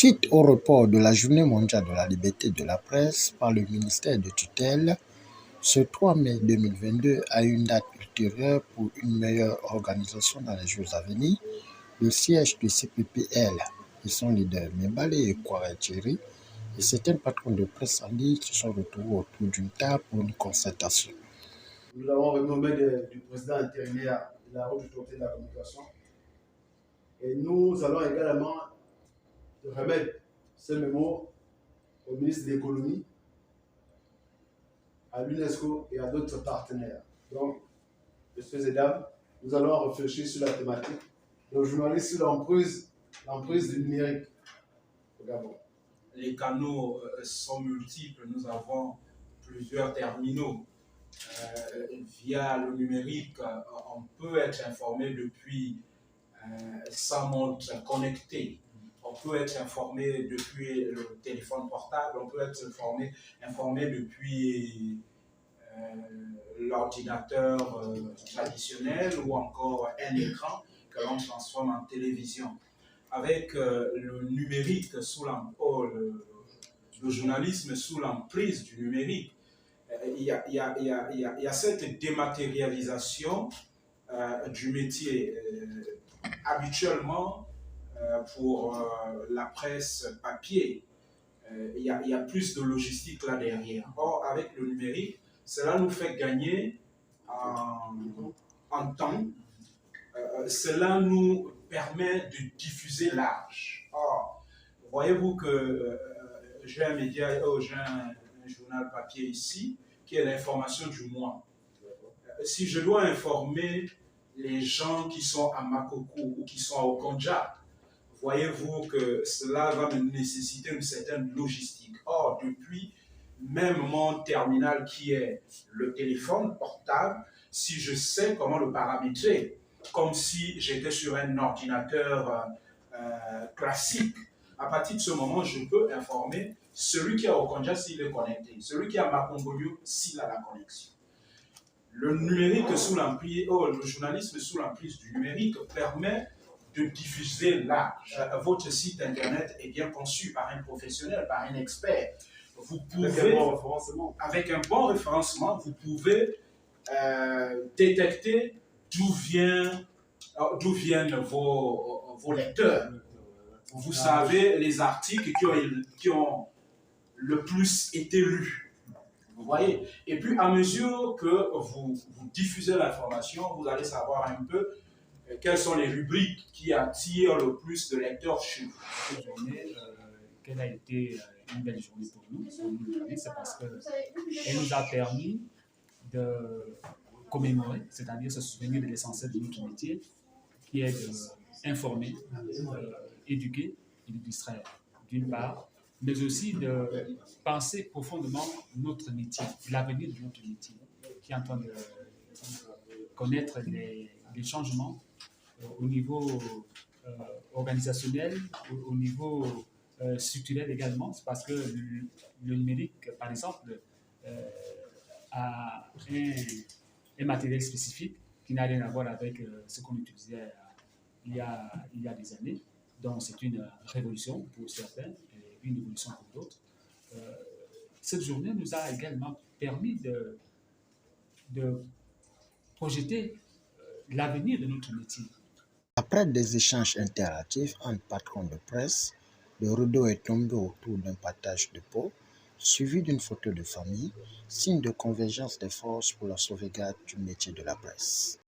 Suite au report de la Journée mondiale de la liberté de la presse par le ministère de tutelle, ce 3 mai 2022 à une date ultérieure pour une meilleure organisation dans les jours à venir, le siège du CPPL et son leader Mbale et Kware Thierry et certains patrons de presse en ligne se sont retrouvés autour d'une table pour une concertation. Nous avons renommé du président intérimaire de la haute autorité de la communication et nous allons également remettre ce mémo au ministre de l'économie, à l'UNESCO et à d'autres partenaires. Donc, messieurs et dames, nous allons réfléchir sur la thématique de journalistes sur l'emprise du numérique au Gabon. Les canaux sont multiples, nous avons plusieurs terminaux. Via le numérique, on peut être informé depuis sa montre connectée. On peut être informé depuis le téléphone portable, on peut être informé depuis l'ordinateur traditionnel ou encore un écran que l'on transforme en télévision. Avec le numérique le journalisme sous l'emprise du numérique, il y a cette dématérialisation du métier. Habituellement, pour la presse papier, il y a plus de logistique là derrière. Or, avec le numérique, cela nous fait gagner en temps. Cela nous permet de diffuser large. Or, voyez-vous que j'ai un média, j'ai un journal papier ici, qui est l'information du mois. Si je dois informer les gens qui sont à Makoko ou qui sont à Okonja, voyez-vous que cela va me nécessiter une certaine logistique. Or, depuis même mon terminal qui est le téléphone portable, si je sais comment le paramétrer, comme si j'étais sur un ordinateur classique, à partir de ce moment, je peux informer celui qui est au Okonja s'il est connecté, celui qui est à Makongolio s'il a la connexion. Le numérique sous l'emprise, le journalisme sous l'emprise du numérique permet de diffuser large. Votre site internet est bien conçu par un professionnel, par un expert. Vous pouvez, avec un bon référencement, vous pouvez détecter d'où viennent vos lecteurs. Vous savez les articles qui ont le plus été lus. Vous voyez? Et puis, à mesure que vous diffusez l'information, vous allez savoir un peu quelles sont les rubriques qui attirent le plus de lecteurs chez vous. Cette journée, quelle a été une belle journée pour nous, c'est parce qu'elle nous a permis de commémorer, c'est-à-dire se souvenir de l'essentiel de notre métier, qui est d'informer, éduquer et de distraire, d'une part, mais aussi de penser profondément notre métier, l'avenir de notre métier, qui est en train de connaître des changements au niveau organisationnel, au niveau structurel également. C'est parce que le numérique, par exemple, a un matériel spécifique qui n'a rien à voir avec ce qu'on utilisait il y a des années. Donc, c'est une révolution pour certains et une évolution pour d'autres. Cette journée nous a également permis de projeter l'avenir de notre métier. Après des échanges interactifs entre patrons de presse, le rideau est tombé autour d'un partage de pot, suivi d'une photo de famille, signe de convergence des forces pour la sauvegarde du métier de la presse.